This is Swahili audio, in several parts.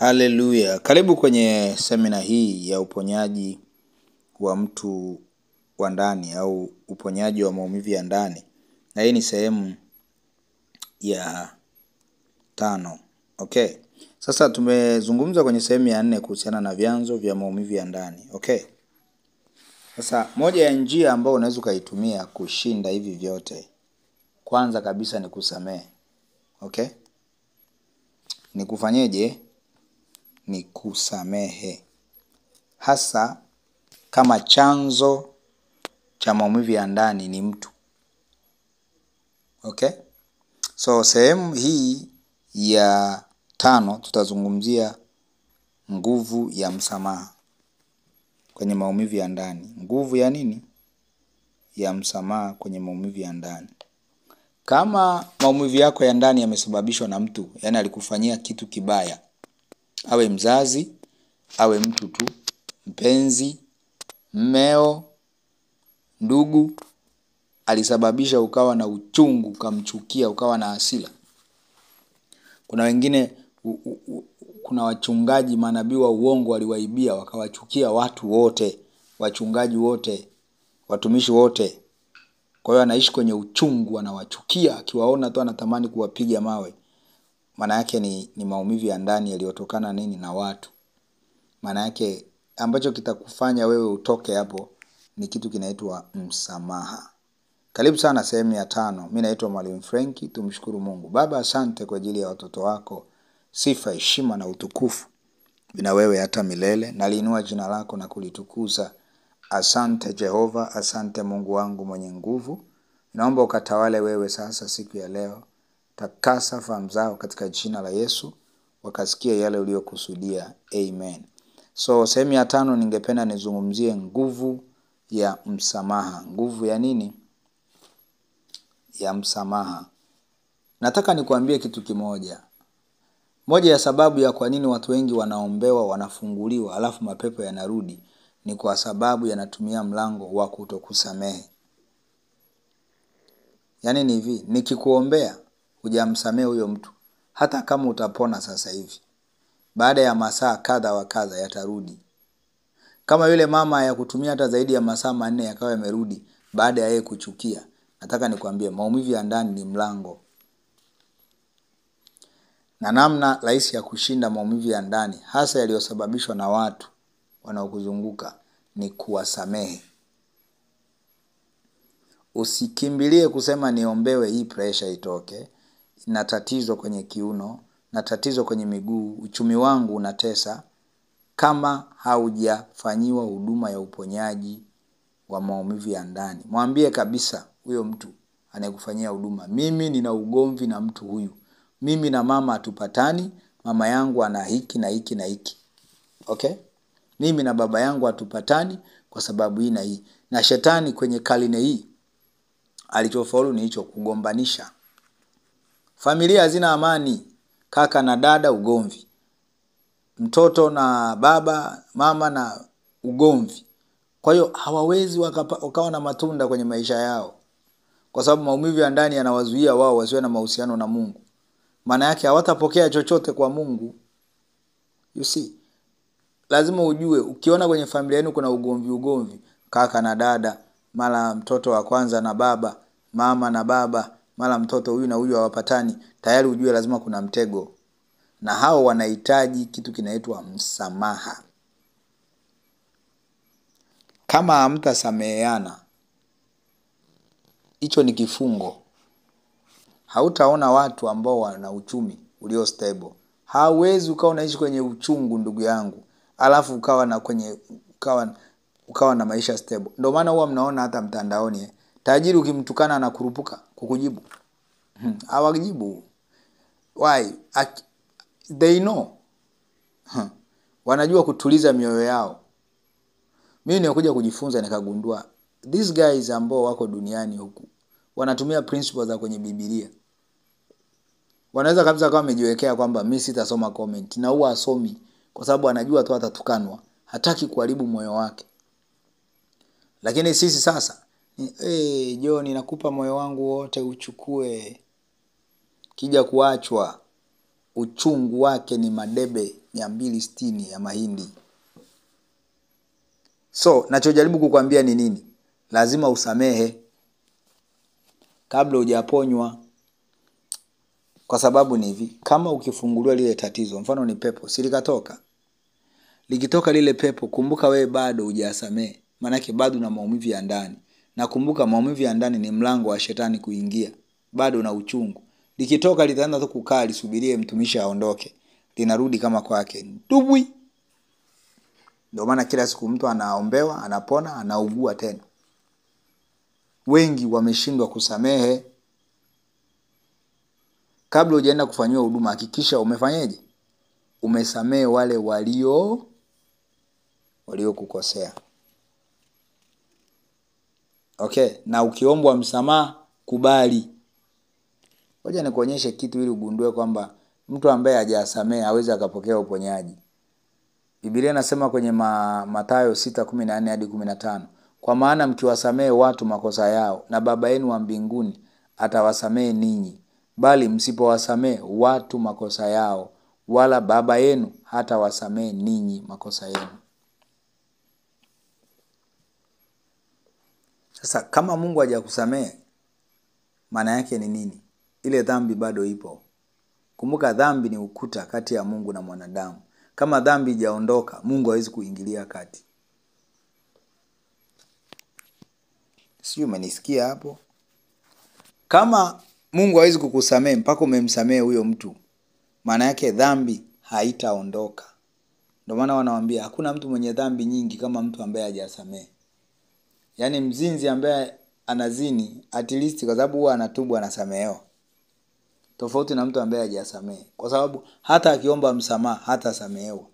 Haleluya. Karibu kwenye semina hii ya uponyaji wa mtu wa ndani au uponyaji wa maumivu ya ndani. Na hii ni sehemu ya 5. Okay. Sasa tumezungumza kwenye sehemu ya 4 kuhusiana na vyanzo vya maumivu ya ndani. Okay. Sasa moja ya njia ambayo unaweza kuitumia kushinda hivi vyote, kwanza kabisa ni kusamehe. Okay? Ni kufanyeje? Ni kusamehe. Hasa kama chanzo cha maumivu ya ndani ni mtu. Okay? So sehemu hii ya 5 tutazungumzia nguvu ya msamaha kwenye maumivu ya ndani. Nguvu ya nini? Ya msamaha kwenye maumivu ya ndani. Kama maumivu yako ya ndani yamesababishwa na mtu, yani alikufanyia kitu kibaya, awe mzazi, awe mtu tu, mpenzi, mmeo, ndugu, alisababisha ukawa na uchungu, ukamchukia, ukawa na hasira. Kuna wengine, kuna wachungaji manabii wa uongo waliwaibia, wakawachukia watu wote, wachungaji wote, watumishi wote. Kwa hiyo anaishi kwenye uchungu, anawachukia, akiwaona tu anatamani kuwapiga mawe. Maana yake ni maumivu ya ndani yaliyotokana nini na watu. Maana yake ambacho kitakufanya wewe utoke hapo ni kitu kinaitwa msamaha. Karibu sana sehemu ya 5. Mimi naitwa Mwalimu Franki. Tumshukuru Mungu. Baba, asante kwa ajili ya watoto wako. Sifa, heshima na utukufu vina wewe hata milele. Naliinua jina lako na kulitukuza. Asante Jehova, asante Mungu wangu mwenye nguvu. Naomba ukatawale wewe sasa siku ya leo. Takasa fahamu zao katika jina la Yesu, wakasikia yale uliyokusudia. Amen. So sehemu ya 5 ningependa nizungumzie nguvu ya msamaha. Nguvu ya nini? Ya msamaha. Nataka nikuambie kitu kimoja. Moja ya sababu ya kwa nini watu wengi wanaombewa, wanafunguliwa, alafu mapepo yanarudi, ni kwa sababu yanatumia mlango wa kutokusamehe. Yaani ni hivi, nikikuombea hujamsamehe huyo mtu, hata kama utapona sasa hivi, baada ya masaa kadha wa kadha yatarudi. Kama yule mama ya kutumia hata zaidi ya masaa 4 yakawa yamerudi baada ya yeye kuchukia. Nataka nikwambie maumivu ya ndani ni mlango. Na namna rahisi ya kushinda maumivu ya ndani, hasa yaliyosababishwa na watu wanaokuzunguka, ni kuwasamehe. Usikimbilie kusema niombewe hii pressure itoke, na tatizo kwenye kiuno, na tatizo kwenye miguu, uchumi wangu unatesa, kama haujafanyiwa huduma ya uponyaji wa maumivu ya ndani. Mwambie kabisa huyo mtu anayekufanyia huduma, mimi nina ugomvi na mtu huyu. Mimi na mama hatupatani, mama yangu ana hiki na hiki na hiki. Okay? Mimi na baba yangu hatupatani kwa sababu hii na hii. Na shetani kwenye karne hii alichofaulu ni hicho, kugombanisha. Familia hazina amani, kaka na dada ugomvi. Mtoto na baba, mama na ugomvi. Kwa hiyo hawawezi wakawa na matunda kwenye maisha yao. Kwa sababu maumivu ya ndani yanawazuia wao wasiwe na mahusiano na Mungu. Maana yake hawatapokea chochote kwa Mungu. You see? Lazima ujue, ukiona kwenye familia yenu kuna ugomvi, kaka na dada, mara mtoto wa kwanza na baba, mama na baba, mara mtoto huyu na huyu hawapatani, tayari ujue lazima kuna mtego. Na hao wanahitaji kitu kinaitwa msamaha. Kama hamtasameheana, hicho ni kifungo. Hautaona watu ambao wana uchumi ulio stable. Hauwezi ukawa unaishi kwenye uchungu ndugu yangu, alafu ukawa na maisha stable. Ndio maana huwa mnaona hata mtandaoni, tajiri ukimtukana na kurupuka kukujibu. Hawajibu. Why? They know. Wanajua kutuliza mioyo yao. Mimi nimekuja kujifunza nikagundua these guys ambao wako duniani huku wanatumia principles za kwenye Biblia. Wanaweza kabisa kama wamejiwekea kwamba mimi sitasoma comment, na huwa asomi kwa sababu anajua tu atatukanwa, hataki kuharibu moyo wake. Lakini sisi sasa, John nakupa moyo wangu wote uchukue, kija kuachwa uchungu wake ni madebe 260 ya mahindi. So, nachojaribu kukwambia ni nini? Lazima usamehe kabla hujaponywa. Kwa sababu ni hivi, kama ukifunguliwa lile tatizo, mfano ni pepo, si likatoka. Likitoka lile pepo, kumbuka wewe bado hujasamehe. Maana yake bado una maumivu ya ndani. Na kumbuka maumivu ya ndani ni mlango wa shetani kuingia. Bado una uchungu. Likitoka litaanza tu kukaa lisubirie mtumishi aondoke. Linarudi kama kwake. Tubwi. Ndio maana kila siku mtu anaombewa, anapona, anaugua tena. Wengi wameshindwa kusamehe. Kabla hujaenda kufanyiwa huduma, hakikisha umefanyaje? Umesamehe wale walio kukosea. Okay, na ukiombwa msamaha, kubali. Ngoja nikuonyeshe kitu ili ugundue kwamba mtu ambaye hajasamehe hawezi akapokea uponyaji. Biblia inasema kwenye Mathayo 6:14 hadi 15, kwa maana mkiwasamehe watu makosa yao, na Baba yenu wa mbinguni atawasamehe ninyi. Bali msipowasamehe watu makosa yao, wala Baba yenu hatawasamehe ninyi makosa yenu. Sasa kama Mungu hajakusamehe, maana yake ni nini? Ile dhambi bado ipo. Kumbuka dhambi ni ukuta kati ya Mungu na mwanadamu. Kama dhambi haijaondoka, Mungu hawezi kuingilia kati. Sio, umenisikia hapo? Kama Mungu hawezi kukusamehe mpaka umemsamehe huyo mtu, maana yake dhambi haitaondoka. Ndio maana wanawaambia hakuna mtu mwenye dhambi nyingi kama mtu ambaye hajasamehe. Yaani mzinzi ambaye anazini at least kwa sababu huwa anatubu anasamehewa. Tofauti na mtu ambaye hajasamehe. Kwa sababu hata akiomba msamaha hatasamehewa.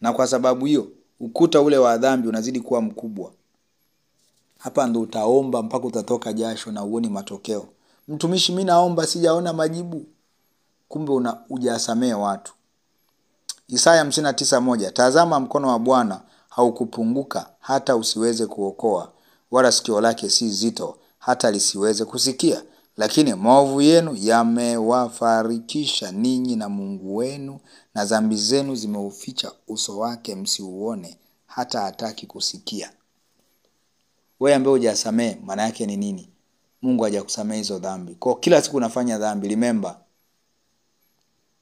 Na kwa sababu hiyo ukuta ule wa dhambi unazidi kuwa mkubwa. Hapa ndo utaomba mpaka utatoka jasho na uone matokeo. Mtumishi, mimi naomba sijaona majibu. Kumbe hujasamehe watu. Isaya 59:1, tazama mkono wa Bwana haukupunguka hata usiweze kuokoa, wala sikio lake si zito hata lisiweze kusikia, lakini maovu yenu yamewafarikisha ninyi na Mungu wenu, na dhambi zenu zimeuficha uso wake msiuone, hata hataki kusikia. Wewe ambaye hujasamehe, maana yake ni nini? Mungu hajakusamehe hizo dhambi. Kwa kila siku unafanya dhambi, remember,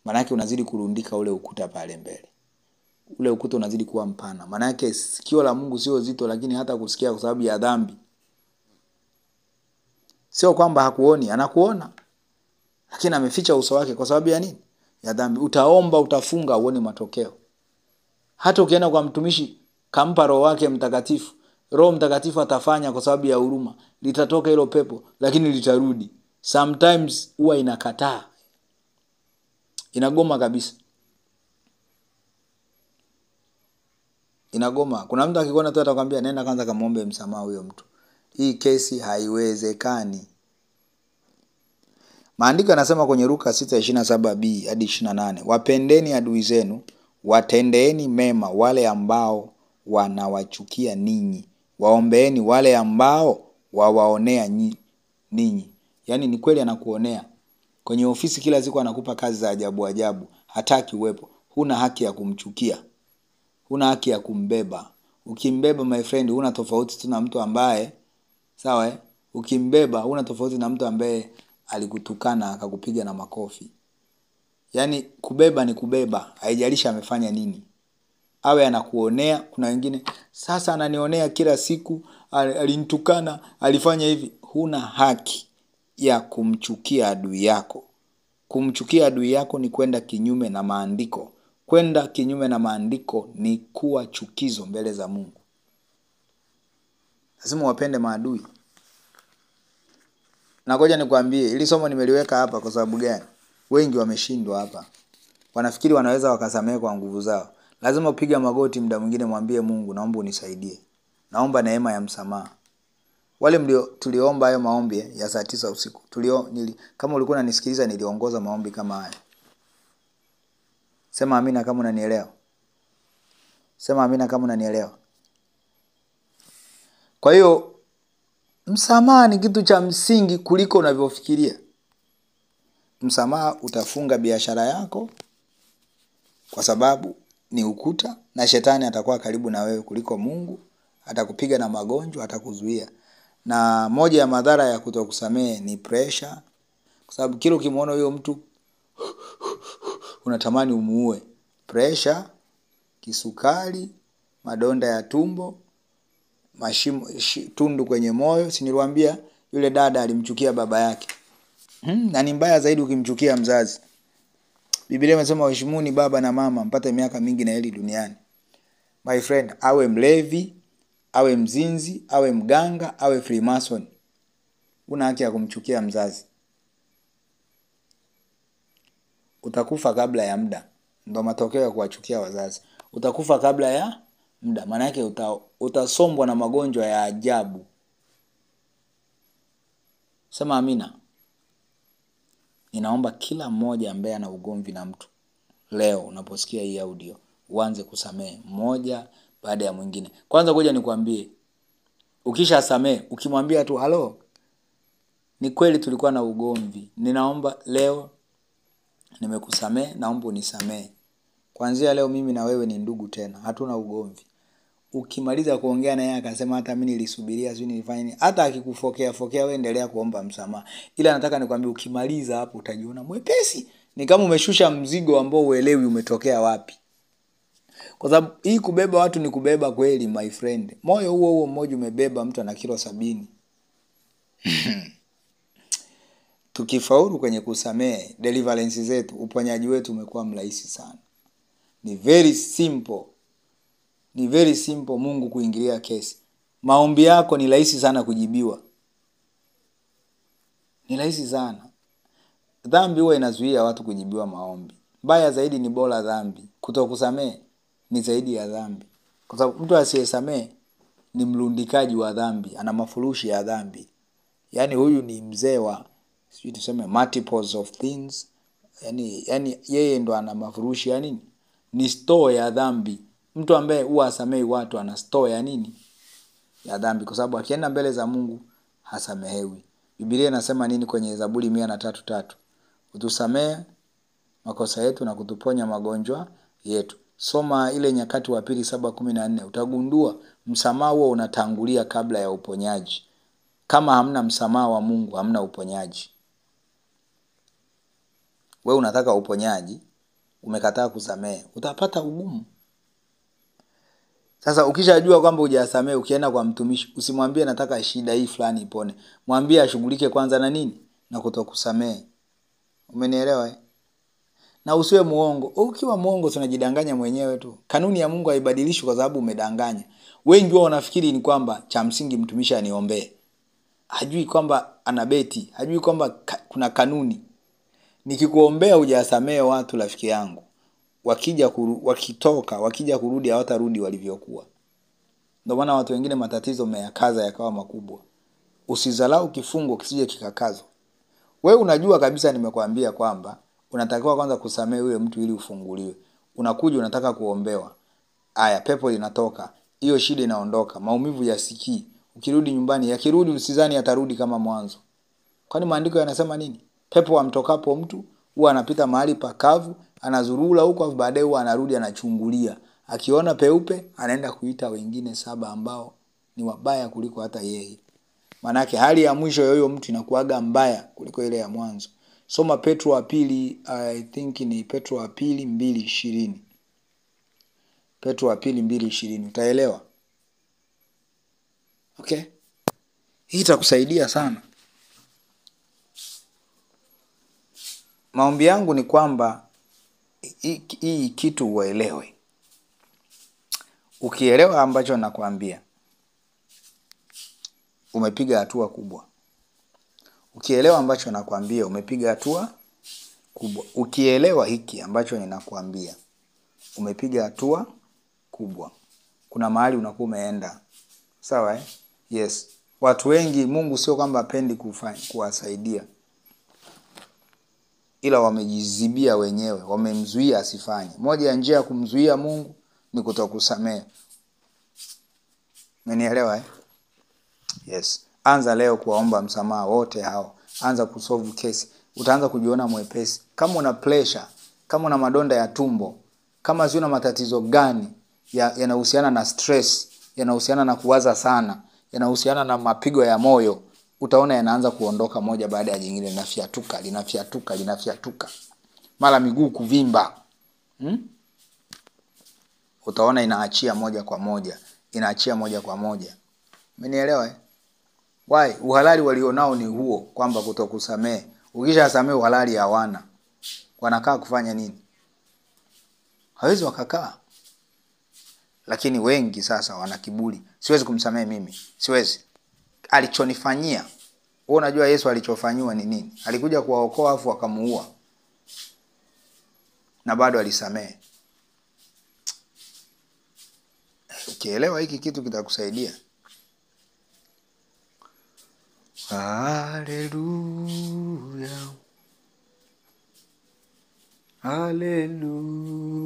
maana yake unazidi kurundika ule ukuta pale mbele. Ule ukuta unazidi kuwa mpana. Maana yake sikio la Mungu sio zito, lakini hata kusikia kwa sababu ya dhambi. Sio kwamba hakuoni, anakuona. Lakini ameficha uso wake kwa sababu ya nini? Ya dhambi. Utaomba, utafunga, uone matokeo. Hata ukienda kwa mtumishi kampa Roho wake Mtakatifu, Roho Mtakatifu atafanya kwa sababu ya huruma. Litatoka hilo pepo, lakini litarudi. Sometimes huwa inakataa. Inagoma kabisa. Inagoma. Kuna mtu akikuona tu atakwambia nenda kwanza kamuombe msamaha huyo mtu. Hii kesi haiwezekani. Maandiko yanasema kwenye Luka 6:27b hadi 28, wapendeni adui zenu, watendeeni mema wale ambao wanawachukia ninyi, waombeeni wale ambao wawaonea ninyi. Yaani ni kweli anakuonea. Kwenye ofisi kila siku anakupa kazi za ajabu ajabu, hataki uwepo. Huna haki ya kumchukia. Huna haki ya kumbeba. Ukimbeba my friend, huna tofauti tu na mtu ambaye, sawa ukimbeba huna tofauti na mtu ambaye alikutukana akakupiga na makofi. Yaani kubeba ni kubeba, haijalishi amefanya nini. Awe anakuonea, kuna wengine sasa ananionea kila siku, alinitukana, alifanya hivi. Huna haki ya kumchukia adui yako. Kumchukia adui yako ni kwenda kinyume na maandiko. Kwenda kinyume na maandiko ni kuwa chukizo mbele za Mungu. Lazima wapende maadui. Na ngoja nikwambie, ili somo nimeliweka hapa kwa sababu gani? Wengi wameshindwa hapa. Wanafikiri wanaweza wakasamehe kwa nguvu zao. Lazima upige magoti muda mwingine mwambie Mungu, naomba unisaidie. Naomba neema ya msamaha. Wale tuliomba hayo maombi ya saa 9 usiku. Kama ulikuwa unanisikiliza niliongoza maombi kama haya. Sema amina kama unanielewa. Sema amina kama unanielewa. Kwa hiyo msamaha ni kitu cha msingi kuliko unavyofikiria. msamaha utafunga biashara yako, kwa sababu ni ukuta, na shetani atakuwa karibu na wewe kuliko Mungu. Atakupiga na magonjwa, atakuzuia. Na moja ya madhara ya kutokusamehe ni pressure, kwa sababu kila ukimwona huyo mtu unatamani umuue. Pressure, kisukari, madonda ya tumbo, mashimo, tundu kwenye moyo. Si niliwaambia yule dada alimchukia baba yake. Na ni mbaya zaidi ukimchukia mzazi. Biblia inasema waheshimuni baba na mama mpate miaka mingi na heri duniani. My friend, awe mlevi, awe mzinzi, awe mganga, awe Freemason, una haki ya kumchukia mzazi. Utakufa kabla ya muda. Ndio matokeo ya kuwachukia wazazi. Utakufa kabla ya muda. Maana yake utasombwa na magonjwa ya ajabu. Sema amina. Ninaomba kila mmoja ambaye ana ugomvi na mtu, leo unaposikia hii audio, uanze kusamehe mmoja baada ya mwingine. Kwanza ngoja nikwambie, ukishasamehe, ukimwambia tu halo, ni kweli tulikuwa na ugomvi, ninaomba leo nimekusamehe, naomba unisamehe. Kuanzia leo mimi na wewe ni ndugu tena, hatuna ugomvi. Ukimaliza kuongea na yeye akasema hata mimi nilisubiria sio nilifanya nini, hata akikufokea wewe endelea kuomba msamaha. Ila nataka nikwambie, ukimaliza hapo utajiona mwepesi. Ni kama umeshusha mzigo ambao uelewi umetokea wapi. Kwa sababu hii kubeba watu ni kubeba kweli, my friend. Moyo huo mmoja umebeba mtu ana kilo 70. Tukifaulu kwenye kusamehe, deliverance zetu, uponyaji wetu umekuwa mrahisi sana. Ni very simple. Ni very simple Mungu kuingilia kesi. Maombi yako ni rahisi sana kujibiwa. Ni rahisi sana. Dhambi huwa inazuia watu kujibiwa maombi. Mbaya zaidi ni bora dhambi. Kutokusamehe ni zaidi ya dhambi. Kwa sababu mtu asiyesamehe ni mlundikaji wa dhambi, ana mafurushi ya dhambi. Yaani huyu ni mzee wa sijui tuseme multiples of things. Yaani yeye ndo ana mafurushi ya nini? Ni store ya dhambi. Mtu ambaye huwa hasamei watu ana store ya nini? Ya dhambi, kwa sababu akienda mbele za Mungu hasamehewi. Biblia inasema nini kwenye Zaburi 103:3? Utusamehe makosa yetu na kutuponya magonjwa yetu. Soma ile Nyakati wa Pili 7:14, utagundua msamaha huo unatangulia kabla ya uponyaji. Kama hamna msamaha wa Mungu, hamna uponyaji. Wewe unataka uponyaji, umekataa kusamehe, utapata ugumu. Sasa ukishajua kwamba hujasamehe, ukienda kwa mtumishi, usimwambie nataka shida hii fulani ipone. Mwambie ashughulike kwanza na nini? Na kutokusamehe. Umenielewa eh? Na usiwe muongo. Ukiwa muongo tunajidanganya mwenyewe tu. Kanuni ya Mungu haibadilishwi kwa sababu umedanganya. Wengi wao wanafikiri ni kwamba cha msingi mtumishi aniombee. Hajui kwamba anabeti, hajui kwamba kuna kanuni. Nikikuombea hujasamehe watu, rafiki yangu, wakija kurudi hawatarudi walivyokuwa. Ndio maana watu wengine matatizo meyakaza yakawa makubwa. Usizalau kifungo kisije kikakazwa. Wewe unajua kabisa nimekwambia kwamba unatakiwa kwanza kusamehe yule mtu ili ufunguliwe. Unakuja unataka kuombewa. Aya, pepo linatoka. Hiyo shida inaondoka. Maumivu yasikii. Ukirudi nyumbani, yakirudi usizani atarudi kama mwanzo. Kwani maandiko yanasema nini? Pepo amtokapo mtu huwa anapita mahali pakavu, anazurura huko, baadaye huwa anarudi anachungulia. Akiona peupe anaenda kuita wengine 7 ambao ni wabaya kuliko hata yeye. Manake hali ya mwisho ya huyo mtu inakuaga mbaya kuliko ile ya mwanzo. Soma Petro wa pili, I think ni Petro wa pili 2:20. Petro wa pili 2:20, utaelewa. Okay? Hii itakusaidia sana. Maombi yangu ni kwamba hii kitu uelewe. Ukielewa ambacho nakwambia, umepiga hatua kubwa. Ukielewa ambacho nakwambia, umepiga hatua kubwa. Ukielewa hiki ambacho ninakwambia, umepiga hatua kubwa. Kuna mahali unakuwa umeenda. Sawa eh? Yes. Watu wengi Mungu sio kwamba hapendi kuwasaidia, ila wamejizibia wenyewe, wamemzuia asifanye. Moja ya njia ya kumzuia Mungu ni kutokusamehe. Umenielewa eh? Yes. Anza leo kuwaomba msamaha wote hao. Anza kusolve kesi. utaanza kujiona mwepesi. Kama una pressure, kama una madonda ya tumbo, kama una matatizo gani yanahusiana na stress, yanahusiana na kuwaza sana, yanahusiana na mapigo ya moyo, utaona yanaanza kuondoka moja baada ya jingine, linafyatuka. Mara miguu kuvimba. Utaona inaachia moja kwa moja. Umenielewa? Why? Uhalali walionao ni huo, kwamba kutokusamehe. Ukishasamehe uhalali hawana. Wanakaa kufanya nini? Hawezi wakakaa. Lakini wengi sasa wana kiburi. Siwezi kumsamehe mimi. Siwezi. Alichonifanyia. Wewe unajua Yesu alichofanywa ni nini? Alikuja kuwaokoa afu akamuua. Na bado alisamehe. Ukielewa hiki kitu kitakusaidia. Hallelujah. Hallelujah.